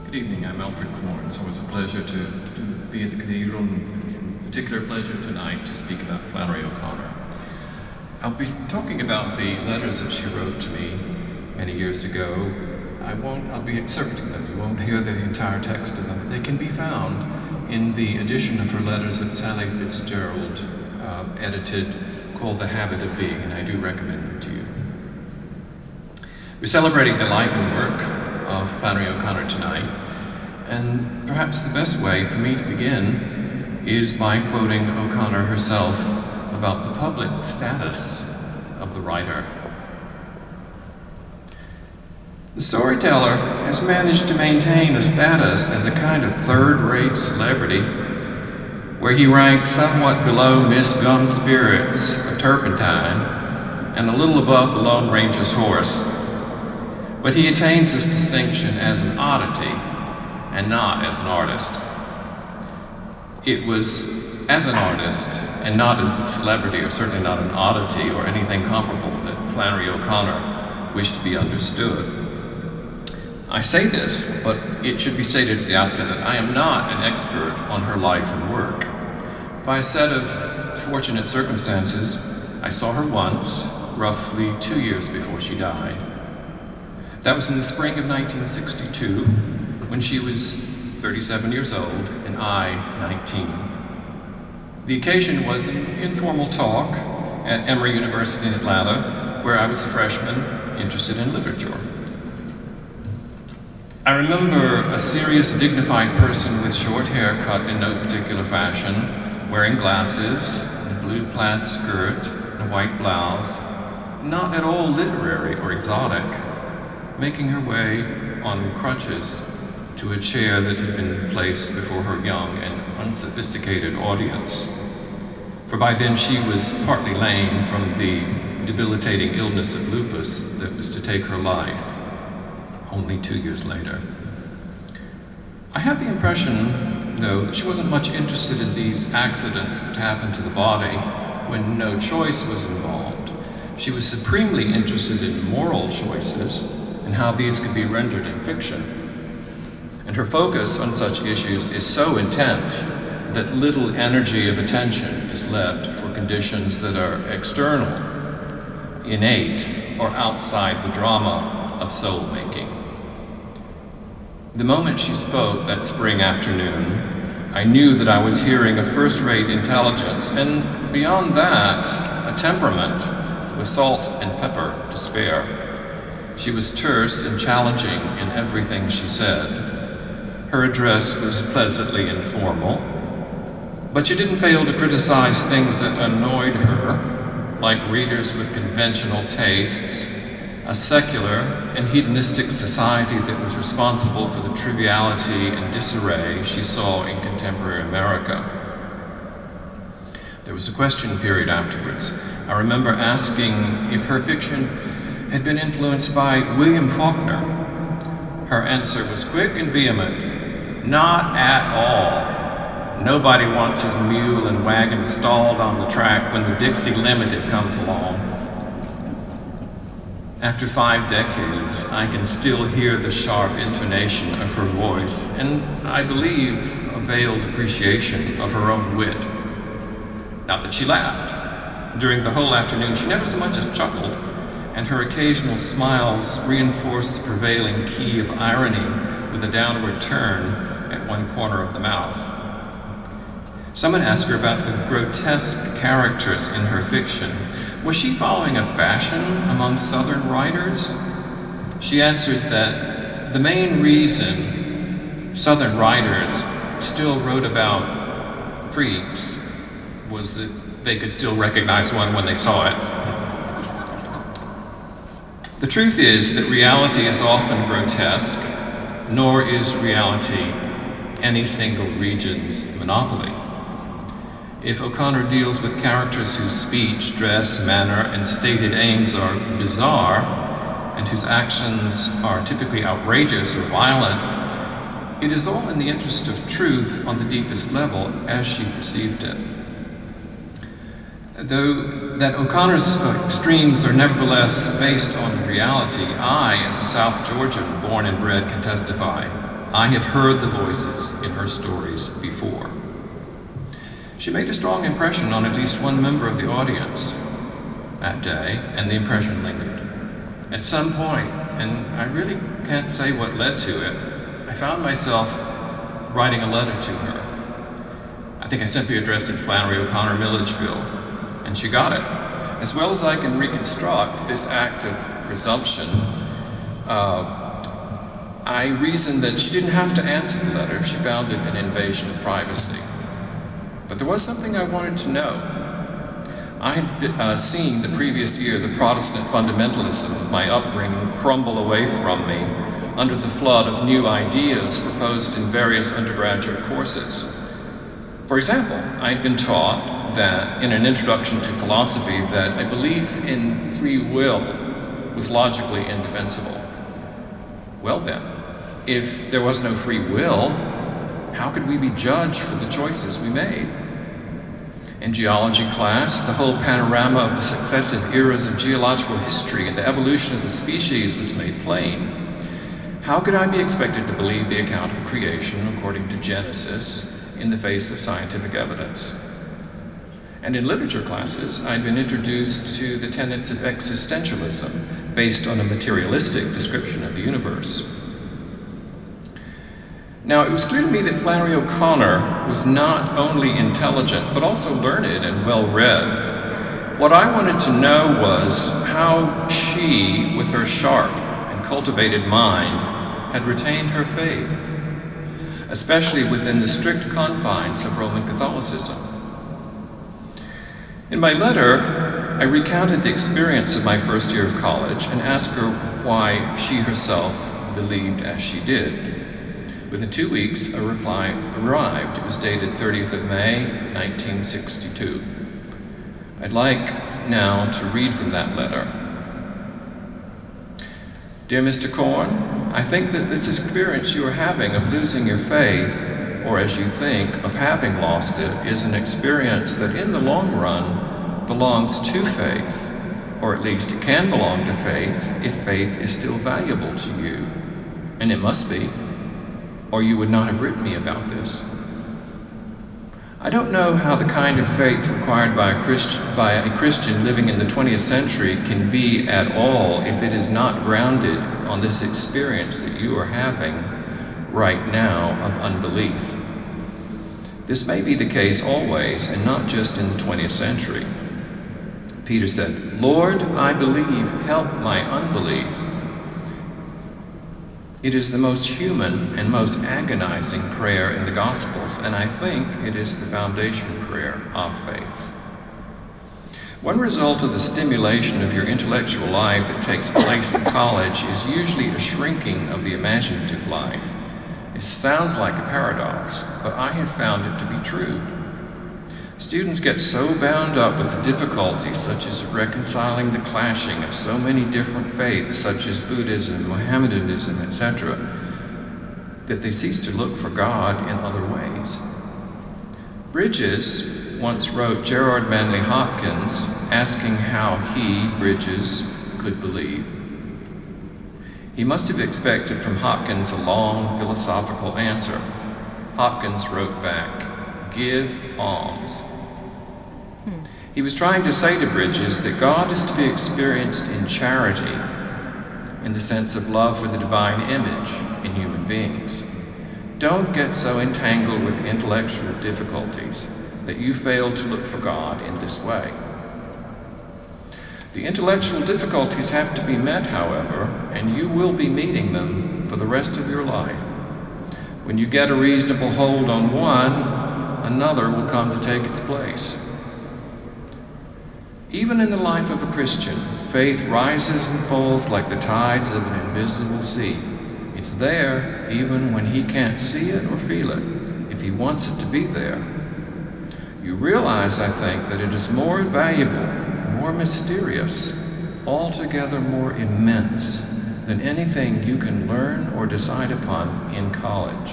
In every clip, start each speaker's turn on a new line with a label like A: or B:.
A: Good evening, I'm Alfred Corn. It's always a pleasure to be at the Cathedral, and in particular pleasure tonight to speak about Flannery O'Connor. I'll be talking about the letters that she wrote to me many years ago. I'll be excerpting them. You won't hear the entire text of them, but they can be found in the edition of her letters that Sally Fitzgerald edited, called The Habit of Being, and I do recommend them to you. We're celebrating the life and work of Flannery O'Connor tonight, and perhaps the best way for me to begin is by quoting O'Connor herself about the public status of the writer. The storyteller has managed to maintain a status as a kind of third-rate celebrity, where he ranks somewhat below Miss Gum Spirits of Turpentine and a little above the Lone Ranger's horse. But he attains this distinction as an oddity and not as an artist. It was as an artist and not as a celebrity, or certainly not an oddity or anything comparable, that Flannery O'Connor wished to be understood. I say this, but it should be stated at the outset that I am not an expert on her life and work. By a set of fortunate circumstances, I saw her once, roughly 2 years before she died. That was in the spring of 1962, when she was 37 years old and I 19. The occasion was an informal talk at Emory University in Atlanta, where I was a freshman interested in literature. I remember a serious, dignified person with short hair cut in no particular fashion, wearing glasses, and a blue plaid skirt, and a white blouse, not at all literary or exotic, making her way on crutches to a chair that had been placed before her young and unsophisticated audience. For by then she was partly lame from the debilitating illness of lupus that was to take her life only 2 years later. I had the impression, though, that she wasn't much interested in these accidents that happen to the body when no choice was involved. She was supremely interested in moral choices and how these could be rendered in fiction. And her focus on such issues is so intense that little energy of attention is left for conditions that are external, innate, or outside the drama of soul-making. The moment she spoke that spring afternoon, I knew that I was hearing a first-rate intelligence, and beyond that, a temperament with salt and pepper to spare. She was terse and challenging in everything she said. Her address was pleasantly informal, but she didn't fail to criticize things that annoyed her, like readers with conventional tastes, a secular and hedonistic society that was responsible for the triviality and disarray she saw in contemporary America. There was a question period afterwards. I remember asking if her fiction had been influenced by William Faulkner. Her answer was quick and vehement. Not at all. Nobody wants his mule and wagon stalled on the track when the Dixie Limited comes along. After 5 decades, I can still hear the sharp intonation of her voice, and I believe a veiled appreciation of her own wit. Not that she laughed. During the whole afternoon, she never so much as chuckled, and her occasional smiles reinforced the prevailing key of irony with a downward turn at one corner of the mouth. Someone asked her about the grotesque characters in her fiction. Was she following a fashion among Southern writers? She answered that the main reason Southern writers still wrote about freaks was that they could still recognize one when they saw it. The truth is that reality is often grotesque, nor is reality any single region's monopoly. If O'Connor deals with characters whose speech, dress, manner, and stated aims are bizarre, and whose actions are typically outrageous or violent, it is all in the interest of truth on the deepest level as she perceived it. Though that O'Connor's extremes are nevertheless based on reality, I, as a South Georgian born and bred, can testify. I have heard the voices in her stories before. She made a strong impression on at least one member of the audience that day, and the impression lingered. At some point, and I really can't say what led to it, I found myself writing a letter to her. I think I simply addressed it Flannery O'Connor, Milledgeville, and she got it. As well as I can reconstruct this act of presumption, I reasoned that she didn't have to answer the letter if she found it an invasion of privacy. But there was something I wanted to know. I had seen the previous year the Protestant fundamentalism of my upbringing crumble away from me under the flood of new ideas proposed in various undergraduate courses. For example, I had been taught that in an introduction to philosophy that a belief in free will was logically indefensible. Well then, if there was no free will, how could we be judged for the choices we made? In geology class, the whole panorama of the successive eras of geological history and the evolution of the species was made plain. How could I be expected to believe the account of creation according to Genesis in the face of scientific evidence? And in literature classes, I'd been introduced to the tenets of existentialism based on a materialistic description of the universe. Now, it was clear to me that Flannery O'Connor was not only intelligent, but also learned and well-read. What I wanted to know was how she, with her sharp and cultivated mind, had retained her faith, especially within the strict confines of Roman Catholicism. In my letter, I recounted the experience of my first year of college and asked her why she herself believed as she did. Within 2 weeks, a reply arrived. It was dated 30th of May, 1962. I'd like now to read from that letter. Dear Mr. Corn, I think that this experience you are having of losing your faith, or as you think, of having lost it, is an experience that in the long run belongs to faith, or at least it can belong to faith if faith is still valuable to you. And it must be, or you would not have written me about this. I don't know how the kind of faith required by a Christian living in the 20th century can be at all if it is not grounded on this experience that you are having right now of unbelief. This may be the case always and not just in the 20th century. Peter said, Lord, I believe, help my unbelief. It is the most human and most agonizing prayer in the Gospels, and I think it is the foundation prayer of faith. One result of the stimulation of your intellectual life that takes place in college is usually a shrinking of the imaginative life. It sounds like a paradox, but I have found it to be true. Students get so bound up with the difficulties such as reconciling the clashing of so many different faiths such as Buddhism, Mohammedanism, etc., that they cease to look for God in other ways. Bridges once wrote Gerard Manley Hopkins asking how he, Bridges, could believe. He must have expected from Hopkins a long philosophical answer. Hopkins wrote back, give alms. He was trying to say to Bridges that God is to be experienced in charity, in the sense of love for the divine image in human beings. Don't get so entangled with intellectual difficulties that you fail to look for God in this way. The intellectual difficulties have to be met, however, and you will be meeting them for the rest of your life. When you get a reasonable hold on one, another will come to take its place. Even in the life of a Christian, faith rises and falls like the tides of an invisible sea. It's there even when he can't see it or feel it, if he wants it to be there. You realize, I think, that it is more valuable, more mysterious, altogether more immense than anything you can learn or decide upon in college.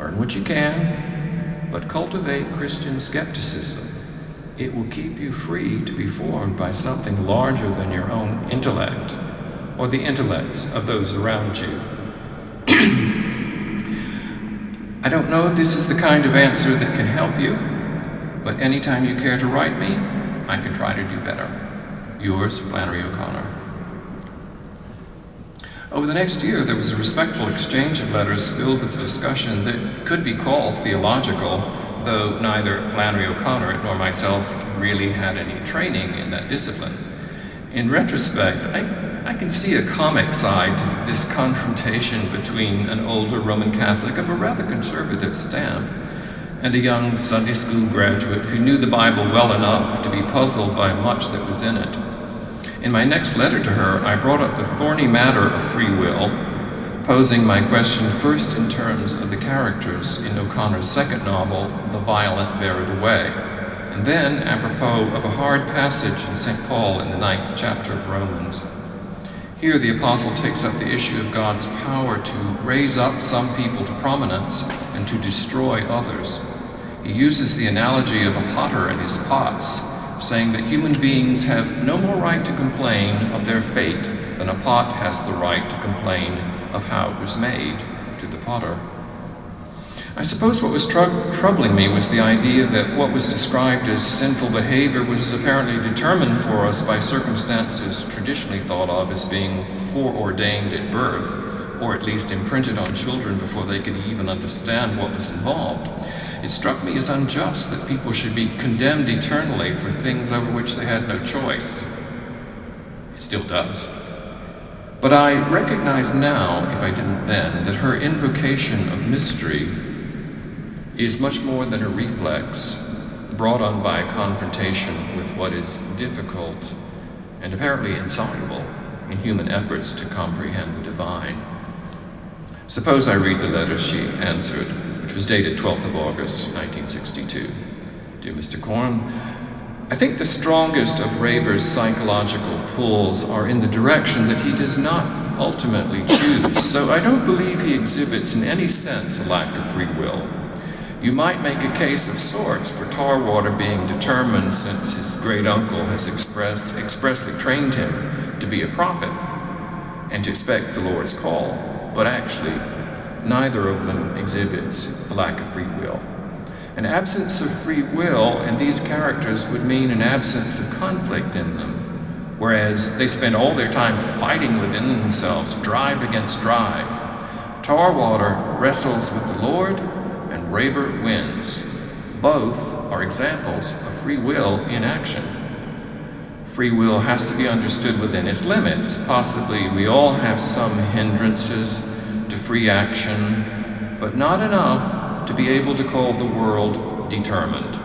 A: Learn what you can, but cultivate Christian skepticism. It will keep you free to be formed by something larger than your own intellect or the intellects of those around you. I don't know if this is the kind of answer that can help you, but anytime you care to write me, I can try to do better. Yours, Flannery O'Connor. Over the next year, there was a respectful exchange of letters filled with discussion that could be called theological, though neither Flannery O'Connor nor myself really had any training in that discipline. In retrospect, I can see a comic side to this confrontation between an older Roman Catholic of a rather conservative stamp and a young Sunday school graduate who knew the Bible well enough to be puzzled by much that was in it. In my next letter to her, I brought up the thorny matter of free will, posing my question first in terms of the characters in O'Connor's second novel, The Violent Bear It Away, and then apropos of a hard passage in St. Paul in the 9th chapter of Romans. Here the apostle takes up the issue of God's power to raise up some people to prominence and to destroy others. He uses the analogy of a potter and his pots, saying that human beings have no more right to complain of their fate than a pot has the right to complain of how it was made to the potter. I suppose what was troubling me was the idea that what was described as sinful behavior was apparently determined for us by circumstances traditionally thought of as being foreordained at birth, or at least imprinted on children before they could even understand what was involved. It struck me as unjust that people should be condemned eternally for things over which they had no choice. It still does. But I recognize now, if I didn't then, that her invocation of mystery is much more than a reflex brought on by a confrontation with what is difficult and apparently insoluble in human efforts to comprehend the divine. Suppose I read the letter she answered, which was dated 12th of August, 1962. Dear Mr. Corn, I think the strongest of Reber's psychological pulls are in the direction that he does not ultimately choose, so I don't believe he exhibits in any sense a lack of free will. You might make a case of sorts for tar water being determined since his great uncle has expressly trained him to be a prophet and to expect the Lord's call, but actually neither of them exhibits a lack of free will. An absence of free will in these characters would mean an absence of conflict in them, whereas they spend all their time fighting within themselves, drive against drive. Tarwater wrestles with the Lord, and Reber wins. Both are examples of free will in action. Free will has to be understood within its limits. Possibly we all have some hindrances to free action, but not enough to be able to call the world determined.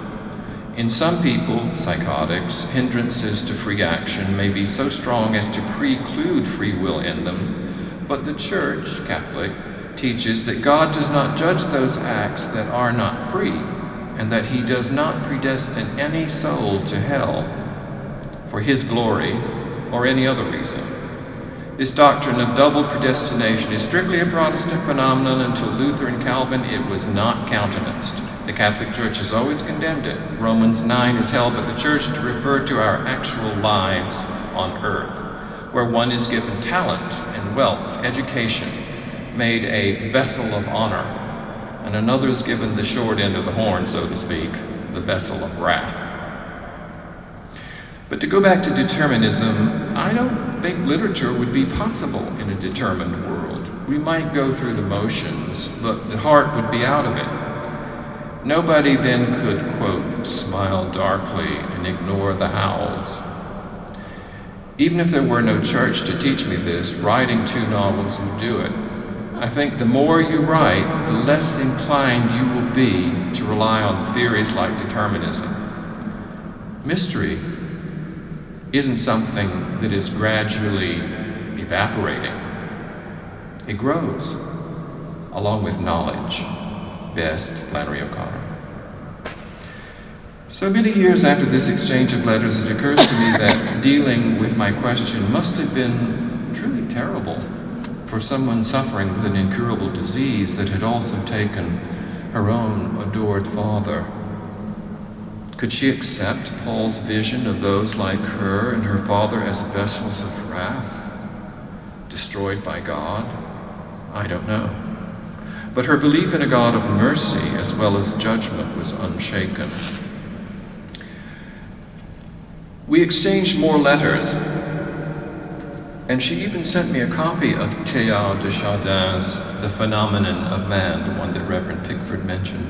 A: In some people, psychotics, hindrances to free action may be so strong as to preclude free will in them, but the Church, Catholic, teaches that God does not judge those acts that are not free, and that he does not predestine any soul to hell for his glory or any other reason. This doctrine of double predestination is strictly a Protestant phenomenon. Until Luther and Calvin, it was not countenanced. The Catholic Church has always condemned it. Romans 9 is held by the Church to refer to our actual lives on earth, where one is given talent and wealth, education, made a vessel of honor, and another is given the short end of the horn, so to speak, the vessel of wrath. But to go back to determinism, I don't think literature would be possible in a determined world. We might go through the motions, but the heart would be out of it. Nobody then could, quote, smile darkly and ignore the howls. Even if there were no church to teach me this, writing 2 novels would do it. I think the more you write, the less inclined you will be to rely on theories like determinism. Mystery isn't something that is gradually evaporating. It grows, along with knowledge. Best, Flannery O'Connor. So many years after this exchange of letters, it occurs to me that dealing with my question must have been truly terrible for someone suffering with an incurable disease that had also taken her own adored father. Could she accept Paul's vision of those like her and her father as vessels of wrath, destroyed by God? I don't know. But her belief in a God of mercy as well as judgment was unshaken. We exchanged more letters, and she even sent me a copy of Teilhard de Chardin's The Phenomenon of Man, the one that Reverend Pickford mentioned,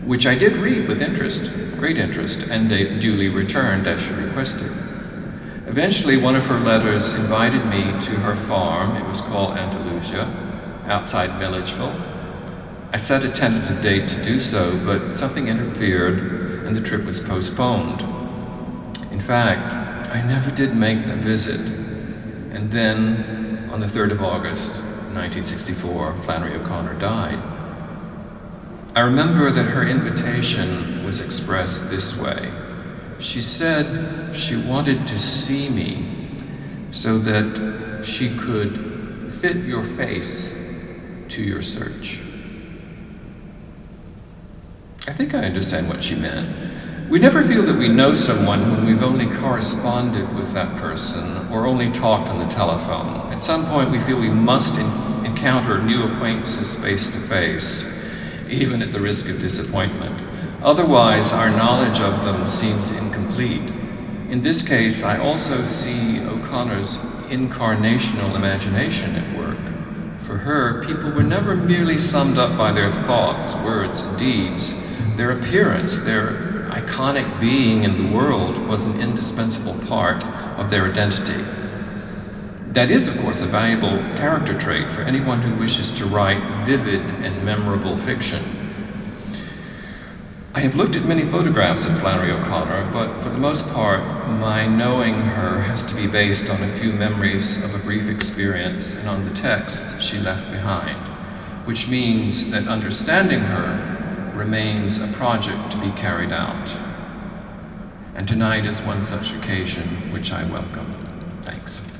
A: which I did read with interest, great interest, and duly returned as she requested. Eventually, one of her letters invited me to her farm. It was called Andalusia, outside Milledgeville. I set a tentative date to do so, but something interfered and the trip was postponed. In fact, I never did make the visit. And then, on the 3rd of August, 1964, Flannery O'Connor died. I remember that her invitation was expressed this way. She said she wanted to see me so that she could fit your face to your search. I think I understand what she meant. We never feel that we know someone when we've only corresponded with that person or only talked on the telephone. At some point we feel we must encounter new acquaintances face to face, even at the risk of disappointment. Otherwise, our knowledge of them seems incomplete. In this case, I also see O'Connor's incarnational imagination at work. For her, people were never merely summed up by their thoughts, words, and deeds. Their appearance, their iconic being in the world was an indispensable part of their identity. That is, of course, a valuable character trait for anyone who wishes to write vivid and memorable fiction. I have looked at many photographs of Flannery O'Connor, but for the most part, my knowing her has to be based on a few memories of a brief experience and on the text she left behind, which means that understanding her remains a project to be carried out. And tonight is one such occasion which I welcome. Thanks.